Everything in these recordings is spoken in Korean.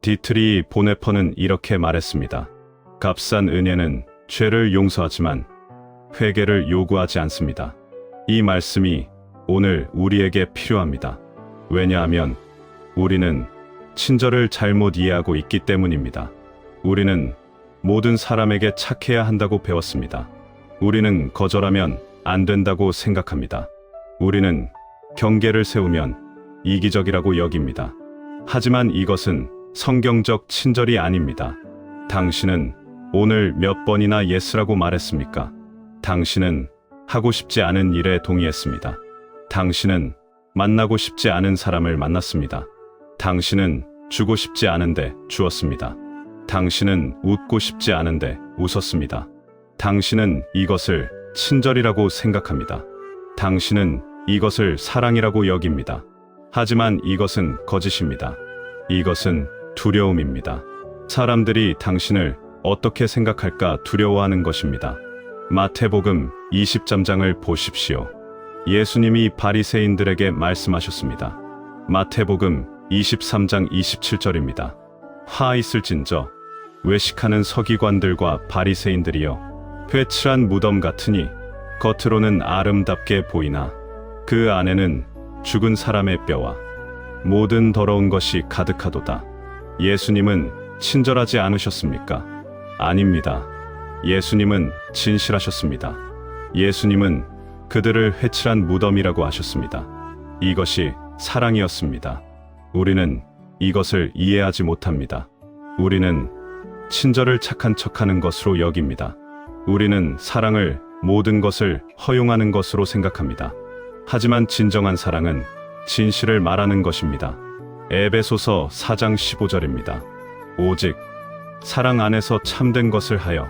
디트리 보네퍼는 이렇게 말했습니다. 값싼 은혜는 죄를 용서하지만 회개를 요구하지 않습니다. 이 말씀이 오늘 우리에게 필요합니다. 왜냐하면 우리는 친절을 잘못 이해하고 있기 때문입니다. 우리는 모든 사람에게 착해야 한다고 배웠습니다. 우리는 거절하면 안 된다고 생각합니다. 우리는 경계를 세우면 이기적이라고 여깁니다. 하지만 이것은 성경적 친절이 아닙니다. 당신은 오늘 몇 번이나 예스라고 말했습니까? 당신은 하고 싶지 않은 일에 동의했습니다. 당신은 만나고 싶지 않은 사람을 만났습니다. 당신은 주고 싶지 않은데 주었습니다. 당신은 웃고 싶지 않은데 웃었습니다. 당신은 이것을 친절이라고 생각합니다. 당신은 이것을 사랑이라고 여깁니다. 하지만 이것은 거짓입니다. 이것은 두려움입니다. 사람들이 당신을 어떻게 생각할까 두려워하는 것입니다. 마태복음 20장을 보십시오. 예수님이 바리새인들에게 말씀하셨습니다. 마태복음 23장 27절입니다. 화 있을진저 외식하는 서기관들과 바리새인들이여, 회칠한 무덤 같으니 겉으로는 아름답게 보이나 그 안에는 죽은 사람의 뼈와 모든 더러운 것이 가득하도다. 예수님은 친절하지 않으셨습니까? 아닙니다. 예수님은 진실하셨습니다. 예수님은 그들을 회칠한 무덤이라고 하셨습니다. 이것이 사랑이었습니다. 우리는 이것을 이해하지 못합니다. 우리는 친절을 착한 척하는 것으로 여깁니다. 우리는 사랑을 모든 것을 허용하는 것으로 생각합니다. 하지만 진정한 사랑은 진실을 말하는 것입니다. 에베소서 4장 15절입니다. 오직 사랑 안에서 참된 것을 하여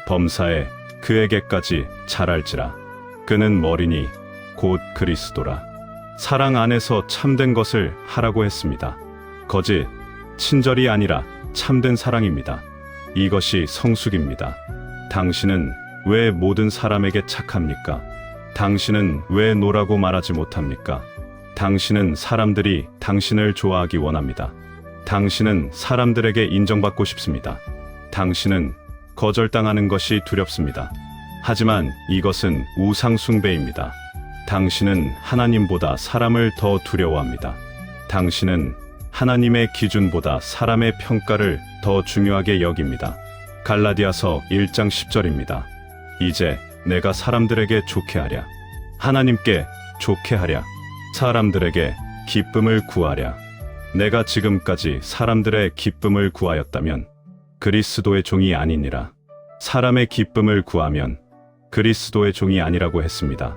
범사에 그에게까지 잘할지라. 그는 머리니 곧 그리스도라. 사랑 안에서 참된 것을 하라고 했습니다. 거짓, 친절이 아니라 참된 사랑입니다. 이것이 성숙입니다. 당신은 왜 모든 사람에게 착합니까? 당신은 왜 노라고 말하지 못합니까? 당신은 사람들이 당신을 좋아하기 원합니다. 당신은 사람들에게 인정받고 싶습니다. 당신은 거절당하는 것이 두렵습니다. 하지만 이것은 우상숭배입니다. 당신은 하나님보다 사람을 더 두려워합니다. 당신은 하나님의 기준보다 사람의 평가를 더 중요하게 여깁니다. 갈라디아서 1장 10절입니다. 이제 내가 사람들에게 좋게 하랴. 하나님께 좋게 하랴. 사람들에게 기쁨을 구하랴. 내가 지금까지 사람들의 기쁨을 구하였다면 그리스도의 종이 아니니라. 사람의 기쁨을 구하면 그리스도의 종이 아니라고 했습니다.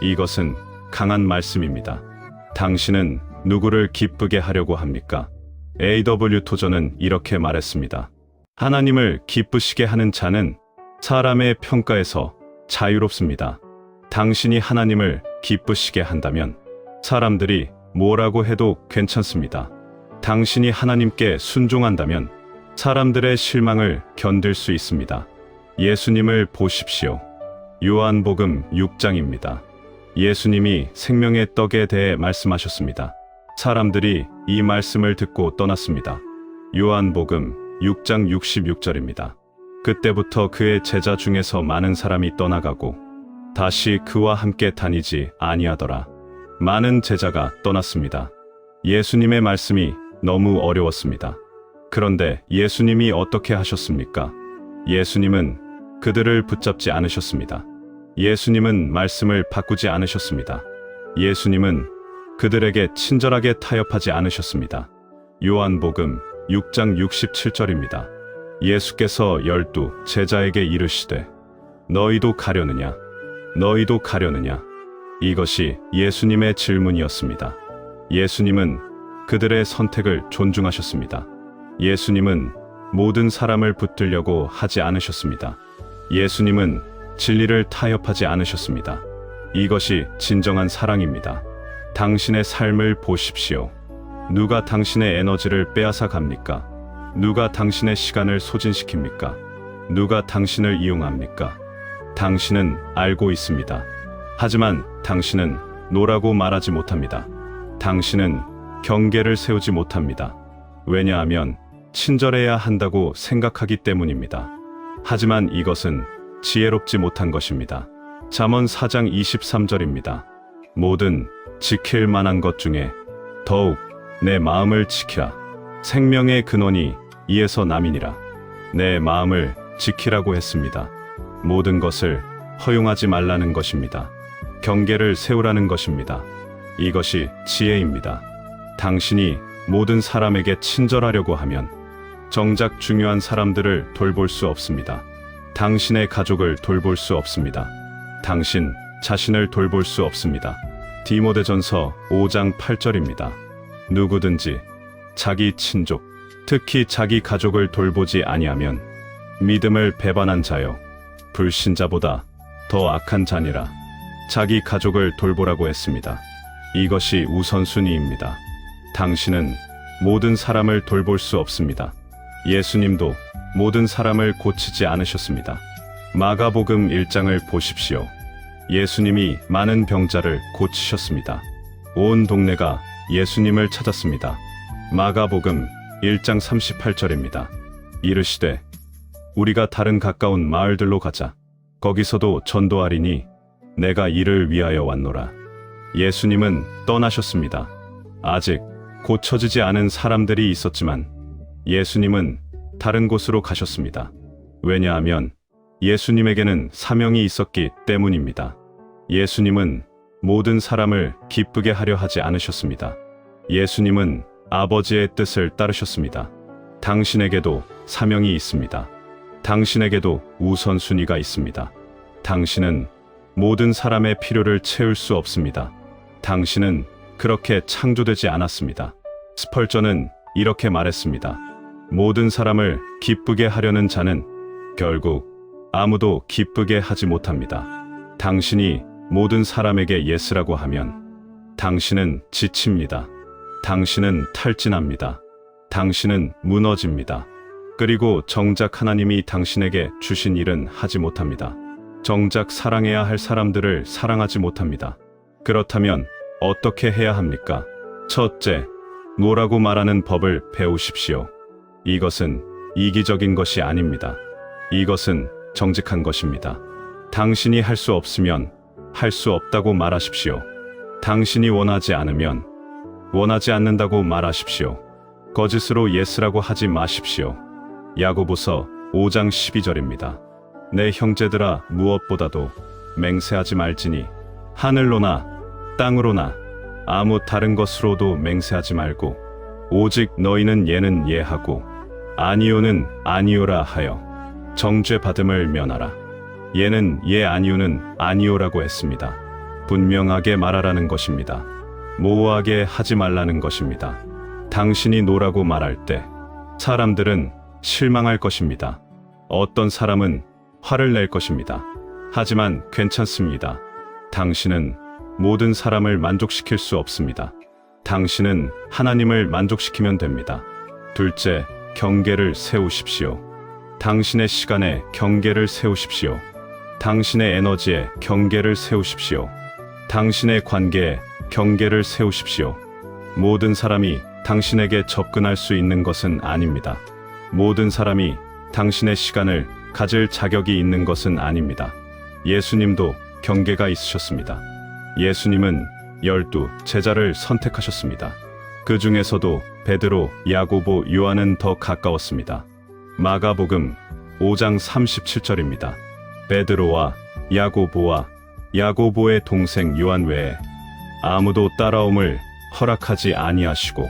이것은 강한 말씀입니다. 당신은 누구를 기쁘게 하려고 합니까? A.W. 토저는 이렇게 말했습니다. 하나님을 기쁘시게 하는 자는 사람의 평가에서 자유롭습니다. 당신이 하나님을 기쁘시게 한다면 사람들이 뭐라고 해도 괜찮습니다. 당신이 하나님께 순종한다면 사람들의 실망을 견딜 수 있습니다. 예수님을 보십시오. 요한복음 6장입니다. 예수님이 생명의 떡에 대해 말씀하셨습니다. 사람들이 이 말씀을 듣고 떠났습니다. 요한복음 6장 66절입니다. 그때부터 그의 제자 중에서 많은 사람이 떠나가고 다시 그와 함께 다니지 아니하더라. 많은 제자가 떠났습니다. 예수님의 말씀이 너무 어려웠습니다. 그런데 예수님이 어떻게 하셨습니까? 예수님은 그들을 붙잡지 않으셨습니다. 예수님은 말씀을 바꾸지 않으셨습니다. 예수님은 그들에게 친절하게 타협하지 않으셨습니다. 요한복음 6장 67절입니다. 예수께서 12 제자에게 이르시되 너희도 가려느냐? 너희도 가려느냐? 이것이 예수님의 질문이었습니다. 예수님은 그들의 선택을 존중하셨습니다. 예수님은 모든 사람을 붙들려고 하지 않으셨습니다. 예수님은 진리를 타협하지 않으셨습니다. 이것이 진정한 사랑입니다. 당신의 삶을 보십시오. 누가 당신의 에너지를 빼앗아 갑니까? 누가 당신의 시간을 소진시킵니까? 누가 당신을 이용합니까? 당신은 알고 있습니다. 하지만 당신은 노라고 말하지 못합니다. 당신은 경계를 세우지 못합니다. 왜냐하면 친절해야 한다고 생각하기 때문입니다. 하지만 이것은 지혜롭지 못한 것입니다. 잠언 4장 23절입니다. 모든 지킬 만한 것 중에 더욱 내 마음을 지키라. 생명의 근원이 이에서 남이니라. 내 마음을 지키라고 했습니다. 모든 것을 허용하지 말라는 것입니다. 경계를 세우라는 것입니다. 이것이 지혜입니다. 당신이 모든 사람에게 친절하려고 하면 정작 중요한 사람들을 돌볼 수 없습니다. 당신의 가족을 돌볼 수 없습니다. 당신 자신을 돌볼 수 없습니다. 디모데전서 5장 8절입니다. 누구든지 자기 친족, 특히 자기 가족을 돌보지 아니하면 믿음을 배반한 자요 불신자보다 더 악한 자니라. 자기 가족을 돌보라고 했습니다. 이것이 우선순위입니다. 당신은 모든 사람을 돌볼 수 없습니다. 예수님도 모든 사람을 고치지 않으셨습니다. 마가복음 1장을 보십시오. 예수님이 많은 병자를 고치셨습니다. 온 동네가 예수님을 찾았습니다. 마가복음 1장 38절입니다. 이르시되 우리가 다른 가까운 마을들로 가자. 거기서도 전도하리니 내가 이를 위하여 왔노라. 예수님은 떠나셨습니다. 아직 고쳐지지 않은 사람들이 있었지만 예수님은 다른 곳으로 가셨습니다. 왜냐하면 예수님에게는 사명이 있었기 때문입니다. 예수님은 모든 사람을 기쁘게 하려 하지 않으셨습니다. 예수님은 아버지의 뜻을 따르셨습니다. 당신에게도 사명이 있습니다. 당신에게도 우선순위가 있습니다. 당신은 모든 사람의 필요를 채울 수 없습니다. 당신은 그렇게 창조되지 않았습니다. 스펄전은 이렇게 말했습니다. 모든 사람을 기쁘게 하려는 자는 결국 아무도 기쁘게 하지 못합니다. 당신이 모든 사람에게 예스라고 하면 당신은 지칩니다. 당신은 탈진합니다. 당신은 무너집니다. 그리고 정작 하나님이 당신에게 주신 일은 하지 못합니다. 정작 사랑해야 할 사람들을 사랑하지 못합니다. 그렇다면 어떻게 해야 합니까? 첫째, 노라고 말하는 법을 배우십시오. 이것은 이기적인 것이 아닙니다. 이것은 정직한 것입니다. 당신이 할 수 없으면 할 수 없다고 말하십시오. 당신이 원하지 않으면 원하지 않는다고 말하십시오. 거짓으로 예스라고 하지 마십시오. 야고보서 5장 12절입니다. 내 형제들아 무엇보다도 맹세하지 말지니 하늘로나 땅으로나 아무 다른 것으로도 맹세하지 말고 오직 너희는 예는 예하고 아니오는 아니오라 하여 정죄 받음을 면하라. 예는 예 아니오는 아니오라고 했습니다. 분명하게 말하라는 것입니다. 모호하게 하지 말라는 것입니다. 당신이 노라고 말할 때 사람들은 실망할 것입니다. 어떤 사람은 화를 낼 것입니다. 하지만 괜찮습니다. 당신은 모든 사람을 만족시킬 수 없습니다. 당신은 하나님을 만족시키면 됩니다. 둘째, 경계를 세우십시오. 당신의 시간에 경계를 세우십시오. 당신의 에너지에 경계를 세우십시오. 당신의 관계에 경계를 세우십시오. 모든 사람이 당신에게 접근할 수 있는 것은 아닙니다. 모든 사람이 당신의 시간을 가질 자격이 있는 것은 아닙니다. 예수님도 경계가 있으셨습니다. 예수님은 12 제자를 선택하셨습니다. 그 중에서도 베드로, 야고보, 요한은 더 가까웠습니다. 마가복음 5장 37절입니다. 베드로와 야고보와 야고보의 동생 요한 외에 아무도 따라옴을 허락하지 아니하시고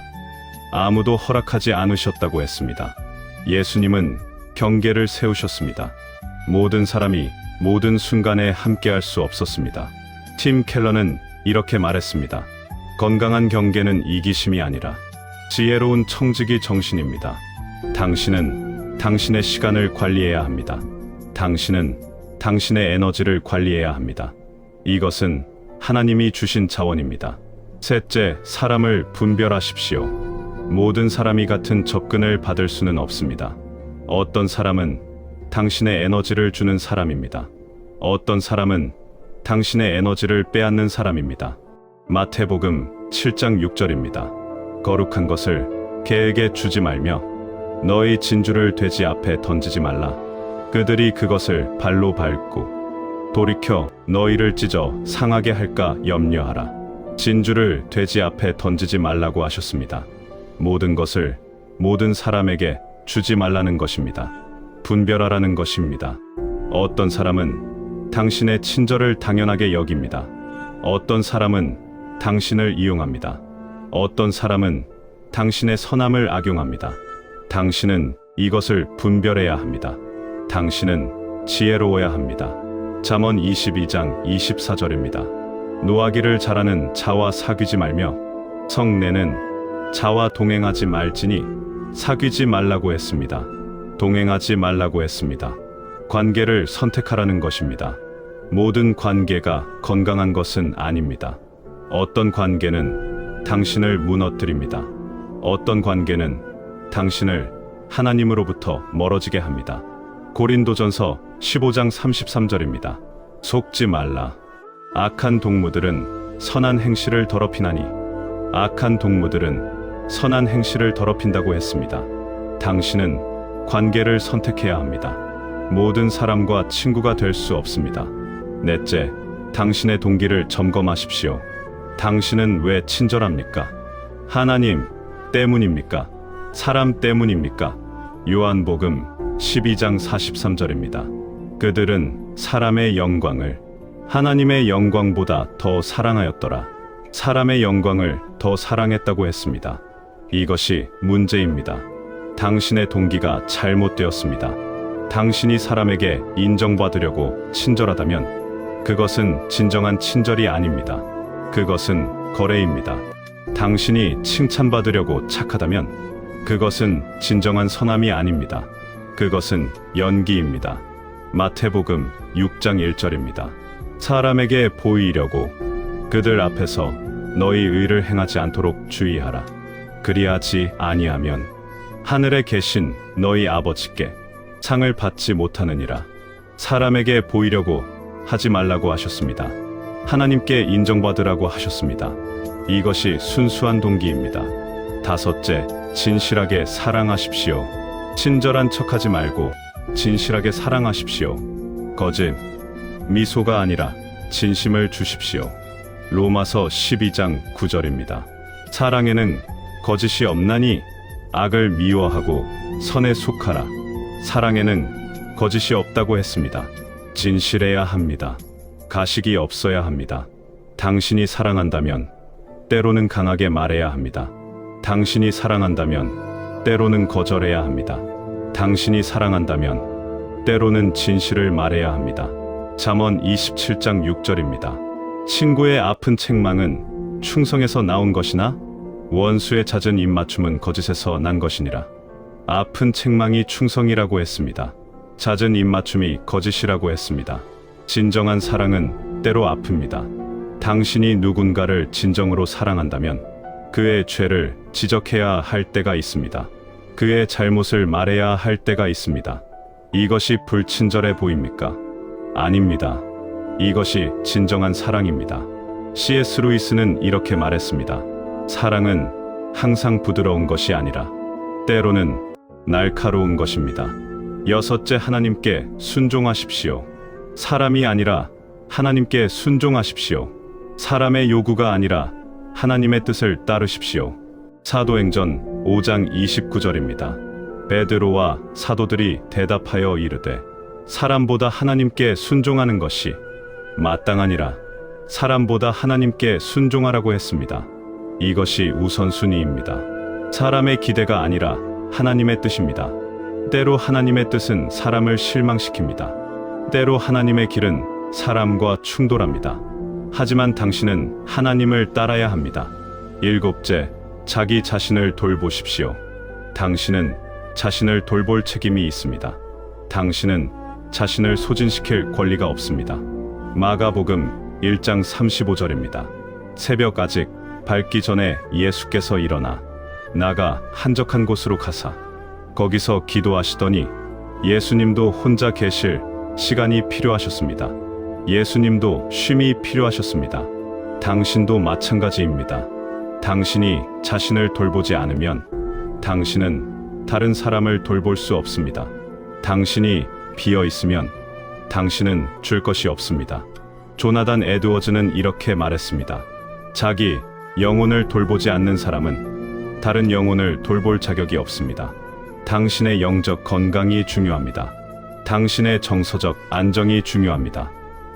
아무도 허락하지 않으셨다고 했습니다. 예수님은 경계를 세우셨습니다. 모든 사람이 모든 순간에 함께할 수 없었습니다. 팀 켈러는 이렇게 말했습니다. 건강한 경계는 이기심이 아니라 지혜로운 청지기 정신입니다. 당신은 당신의 시간을 관리해야 합니다. 당신은 당신의 에너지를 관리해야 합니다. 이것은 하나님이 주신 자원입니다. 셋째, 사람을 분별하십시오. 모든 사람이 같은 접근을 받을 수는 없습니다. 어떤 사람은 당신의 에너지를 주는 사람입니다. 어떤 사람은 당신의 에너지를 빼앗는 사람입니다. 마태복음 7장 6절입니다. 거룩한 것을 개에게 주지 말며 너희 진주를 돼지 앞에 던지지 말라. 그들이 그것을 발로 밟고 돌이켜 너희를 찢어 상하게 할까 염려하라. 진주를 돼지 앞에 던지지 말라고 하셨습니다. 모든 것을 모든 사람에게 주지 말라는 것입니다. 분별하라는 것입니다. 어떤 사람은 당신의 친절을 당연하게 여깁니다. 어떤 사람은 당신을 이용합니다. 어떤 사람은 당신의 선함을 악용합니다. 당신은 이것을 분별해야 합니다. 당신은 지혜로워야 합니다. 잠언 22장 24절입니다. 노하기를 잘하는 자와 사귀지 말며 성내는 자와 동행하지 말지니 사귀지 말라고 했습니다. 동행하지 말라고 했습니다. 관계를 선택하라는 것입니다. 모든 관계가 건강한 것은 아닙니다. 어떤 관계는 당신을 무너뜨립니다. 어떤 관계는 당신을 하나님으로부터 멀어지게 합니다. 고린도전서 15장 33절입니다. 속지 말라. 악한 동무들은 선한 행실을 더럽히나니 악한 동무들은 선한 행실을 더럽힌다고 했습니다. 당신은 관계를 선택해야 합니다. 모든 사람과 친구가 될 수 없습니다. 넷째, 당신의 동기를 점검하십시오. 당신은 왜 친절합니까? 하나님 때문입니까? 사람 때문입니까? 요한복음 12장 43절입니다. 그들은 사람의 영광을 하나님의 영광보다 더 사랑하였더라. 사람의 영광을 더 사랑했다고 했습니다. 이것이 문제입니다. 당신의 동기가 잘못되었습니다. 당신이 사람에게 인정받으려고 친절하다면 그것은 진정한 친절이 아닙니다. 그것은 거래입니다. 당신이 칭찬받으려고 착하다면 그것은 진정한 선함이 아닙니다. 그것은 연기입니다. 마태복음 6장 1절입니다. 사람에게 보이려고 그들 앞에서 너희 의를 행하지 않도록 주의하라. 그리하지 아니하면 하늘에 계신 너희 아버지께 상을 받지 못하느니라. 사람에게 보이려고 하지 말라고 하셨습니다. 하나님께 인정받으라고 하셨습니다. 이것이 순수한 동기입니다. 다섯째, 진실하게 사랑하십시오. 친절한 척하지 말고 진실하게 사랑하십시오. 거짓, 미소가 아니라 진심을 주십시오. 로마서 12장 9절입니다. 사랑에는 거짓이 없나니 악을 미워하고 선에 속하라. 사랑에는 거짓이 없다고 했습니다. 진실해야 합니다. 가식이 없어야 합니다. 당신이 사랑한다면 때로는 강하게 말해야 합니다. 당신이 사랑한다면 때로는 거절해야 합니다. 당신이 사랑한다면 때로는 진실을 말해야 합니다. 잠언 27장 6절입니다. 친구의 아픈 책망은 충성에서 나온 것이나 원수의 잦은 입맞춤은 거짓에서 난 것이니라. 아픈 책망이 충성이라고 했습니다. 잦은 입맞춤이 거짓이라고 했습니다. 진정한 사랑은 때로 아픕니다. 당신이 누군가를 진정으로 사랑한다면 그의 죄를 지적해야 할 때가 있습니다. 그의 잘못을 말해야 할 때가 있습니다. 이것이 불친절해 보입니까? 아닙니다. 이것이 진정한 사랑입니다. C.S. 루이스는 이렇게 말했습니다. 사랑은 항상 부드러운 것이 아니라 때로는 날카로운 것입니다. 여섯째, 하나님께 순종하십시오. 사람이 아니라 하나님께 순종하십시오. 사람의 요구가 아니라 하나님의 뜻을 따르십시오. 사도행전 5장 29절입니다. 베드로와 사도들이 대답하여 이르되 사람보다 하나님께 순종하는 것이 마땅하니라. 사람보다 하나님께 순종하라고 했습니다. 이것이 우선순위입니다. 사람의 기대가 아니라 하나님의 뜻입니다. 때로 하나님의 뜻은 사람을 실망시킵니다. 때로 하나님의 길은 사람과 충돌합니다. 하지만 당신은 하나님을 따라야 합니다. 일곱째, 자기 자신을 돌보십시오. 당신은 자신을 돌볼 책임이 있습니다. 당신은 자신을 소진시킬 권리가 없습니다. 마가복음 1장 35절입니다. 새벽 아직 밝기 전에 예수께서 일어나 나가 한적한 곳으로 가사 거기서 기도하시더니 예수님도 혼자 계실 시간이 필요하셨습니다. 예수님도 쉼이 필요하셨습니다. 당신도 마찬가지입니다. 당신이 자신을 돌보지 않으면 당신은 다른 사람을 돌볼 수 없습니다. 당신이 비어 있으면 당신은 줄 것이 없습니다. 조나단 에드워즈는 이렇게 말했습니다. 자기 영혼을 돌보지 않는 사람은 다른 영혼을 돌볼 자격이 없습니다. 당신의 영적 건강이 중요합니다. 당신의 정서적 안정이 중요합니다.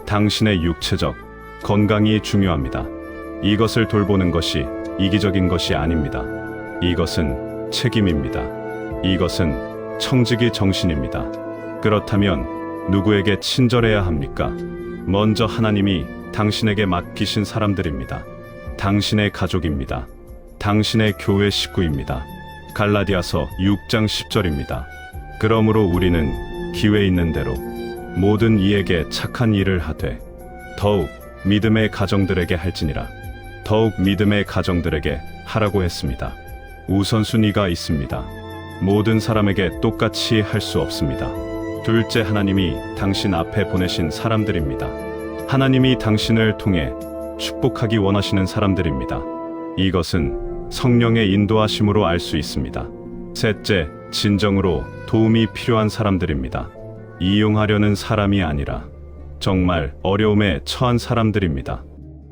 당신의 육체적 건강이 중요합니다. 이것을 돌보는 것이 이기적인 것이 아닙니다. 이것은 책임입니다. 이것은 청지기 정신입니다. 그렇다면 누구에게 친절해야 합니까? 먼저 하나님이 당신에게 맡기신 사람들입니다. 당신의 가족입니다. 당신의 교회 식구입니다. 갈라디아서 6장 10절입니다. 그러므로 우리는 기회 있는 대로 모든 이에게 착한 일을 하되 더욱 믿음의 가정들에게 할지니라. 더욱 믿음의 가정들에게 하라고 했습니다. 우선순위가 있습니다. 모든 사람에게 똑같이 할 수 없습니다. 둘째, 하나님이 당신 앞에 보내신 사람들입니다. 하나님이 당신을 통해 축복하기 원하시는 사람들입니다. 이것은 성령의 인도하심으로 알 수 있습니다. 셋째, 진정으로 도움이 필요한 사람들입니다. 이용하려는 사람이 아니라 정말 어려움에 처한 사람들입니다.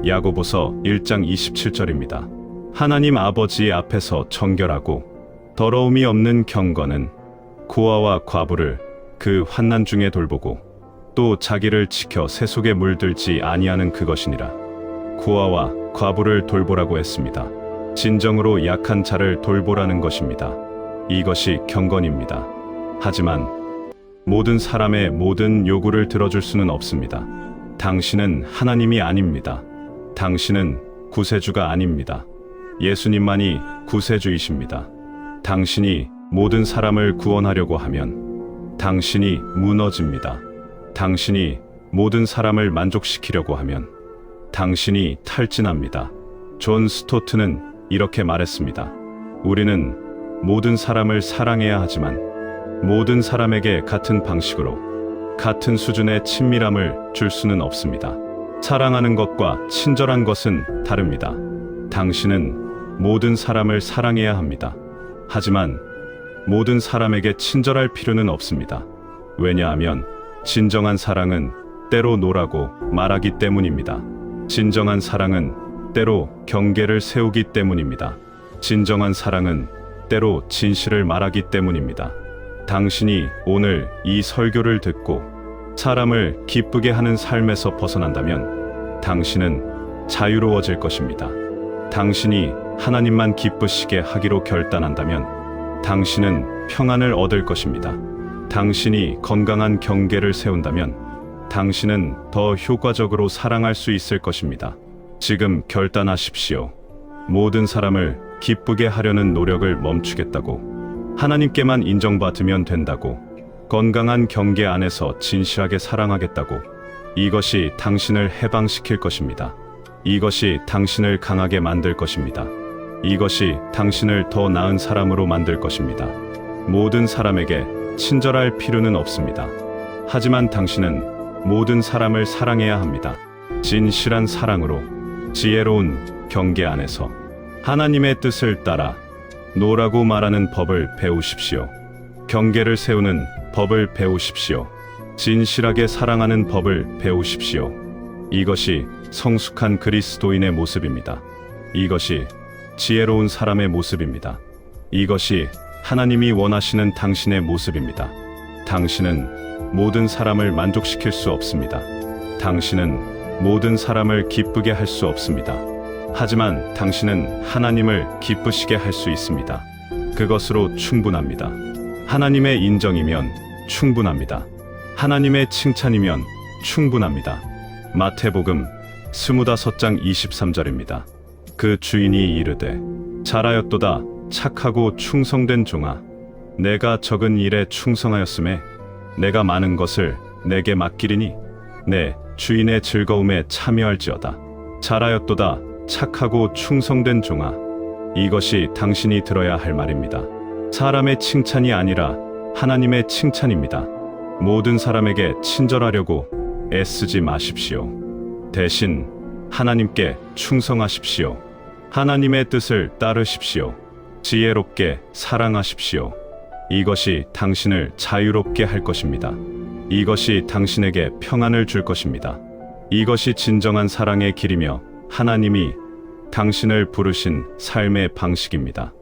야고보서 1장 27절입니다. 하나님 아버지 앞에서 정결하고 더러움이 없는 경건은 고아와 과부를 그 환난 중에 돌보고 또 자기를 지켜 새 속에 물들지 아니하는 그것이니라. 고아와 과부를 돌보라고 했습니다. 진정으로 약한 자를 돌보라는 것입니다. 이것이 경건입니다. 하지만 모든 사람의 모든 요구를 들어줄 수는 없습니다. 당신은 하나님이 아닙니다. 당신은 구세주가 아닙니다. 예수님만이 구세주이십니다. 당신이 모든 사람을 구원하려고 하면 당신이 무너집니다. 당신이 모든 사람을 만족시키려고 하면 당신이 탈진합니다. 존 스토트는 이렇게 말했습니다. 우리는 모든 사람을 사랑해야 하지만 모든 사람에게 같은 방식으로 같은 수준의 친밀함을 줄 수는 없습니다. 사랑하는 것과 친절한 것은 다릅니다. 당신은 모든 사람을 사랑해야 합니다. 하지만 모든 사람에게 친절할 필요는 없습니다. 왜냐하면 진정한 사랑은 때로 노라고 말하기 때문입니다. 진정한 사랑은 때로 경계를 세우기 때문입니다. 진정한 사랑은 때로 진실을 말하기 때문입니다. 당신이 오늘 이 설교를 듣고 사람을 기쁘게 하는 삶에서 벗어난다면 당신은 자유로워질 것입니다. 당신이 하나님만 기쁘시게 하기로 결단한다면 당신은 평안을 얻을 것입니다. 당신이 건강한 경계를 세운다면 당신은 더 효과적으로 사랑할 수 있을 것입니다. 지금 결단하십시오. 모든 사람을 기쁘게 하려는 노력을 멈추겠다고, 하나님께만 인정받으면 된다고, 건강한 경계 안에서 진실하게 사랑하겠다고. 이것이 당신을 해방시킬 것입니다. 이것이 당신을 강하게 만들 것입니다. 이것이 당신을 더 나은 사람으로 만들 것입니다. 모든 사람에게 친절할 필요는 없습니다. 하지만 당신은 모든 사람을 사랑해야 합니다. 진실한 사랑으로, 지혜로운 경계 안에서 하나님의 뜻을 따라 노라고 말하는 법을 배우십시오. 경계를 세우는 법을 배우십시오. 진실하게 사랑하는 법을 배우십시오. 이것이 성숙한 그리스도인의 모습입니다. 이것이 지혜로운 사람의 모습입니다. 이것이 하나님이 원하시는 당신의 모습입니다. 당신은 모든 사람을 만족시킬 수 없습니다. 당신은 모든 사람을 기쁘게 할 수 없습니다. 하지만 당신은 하나님을 기쁘시게 할 수 있습니다. 그것으로 충분합니다. 하나님의 인정이면 충분합니다. 하나님의 칭찬이면 충분합니다. 마태복음 25장 23절입니다. 그 주인이 이르되 잘하였도다 착하고 충성된 종아, 내가 적은 일에 충성하였음에 내가 많은 것을 내게 맡기리니 내 주인의 즐거움에 참여할지어다. 잘하였도다 착하고 충성된 종아. 이것이 당신이 들어야 할 말입니다. 사람의 칭찬이 아니라 하나님의 칭찬입니다. 모든 사람에게 친절하려고 애쓰지 마십시오. 대신 하나님께 충성하십시오. 하나님의 뜻을 따르십시오. 지혜롭게 사랑하십시오. 이것이 당신을 자유롭게 할 것입니다. 이것이 당신에게 평안을 줄 것입니다. 이것이 진정한 사랑의 길이며 하나님이 당신을 부르신 삶의 방식입니다.